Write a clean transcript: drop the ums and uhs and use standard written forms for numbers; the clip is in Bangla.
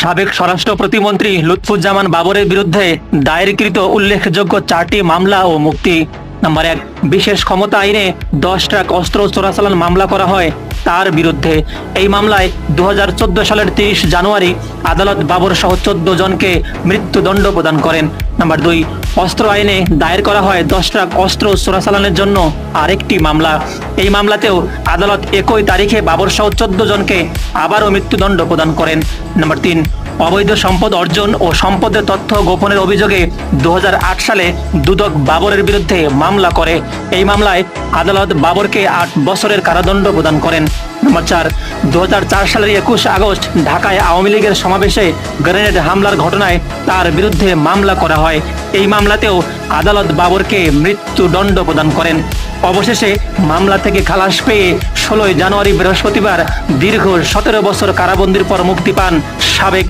সাবেক স্বরাষ্ট্র প্রতিমন্ত্রী লুৎফুজ্জামান বাবরের বিরুদ্ধে দায়েরকৃত উল্লেখযোগ্য 4টি মামলা ও মুক্তি। নাম্বার 1, বিশেষ ক্ষমতা আইনে 10 ট্রাক অস্ত্র চোরাচালান মামলা করা হয় তার বিরুদ্ধে। এই মামলায় 2014 সালের 30 জানুয়ারি আদালত বাবর সহ 14 জনকে মৃত্যুদণ্ড প্রদান করেন। নাম্বার 2, অস্ত্র আইনে দায়ের করা হয় 10 ট্রাক অস্ত্র চোরাচালানের জন্য আরেকটি মামলা। এই মামলাতেও আদালত একই তারিখে বাবর সহ 14 জনকে আবারও মৃত্যুদণ্ড প্রদান করেন। নাম্বার 3, অবৈধ সম্পদ অর্জন ও সম্পদের তথ্য গোপনের অভিযোগে 2008 সালে দুদক বাবরের বিরুদ্ধে মামলা করে। এই মামলায় আদালত বাবরকে 8 বছরের কারাদণ্ড প্রদান করেন। নাম্বার 4, 2004 সালের 21 আগস্ট ঢাকায় আওয়ামী লীগের সমাবেশে গ্রেনেড হামলার ঘটনায় তার বিরুদ্ধে মামলা করা হয়। এই মামলাতেও আদালত বাবরকে মৃত্যুদণ্ড প্রদান করেন। অবশেষে মামলা থেকে খালাস পেয়ে 16 জানুয়ারি বৃহস্পতিবার দীর্ঘ 17 বছর কারাবন্দির পর মুক্তি পান সাবেক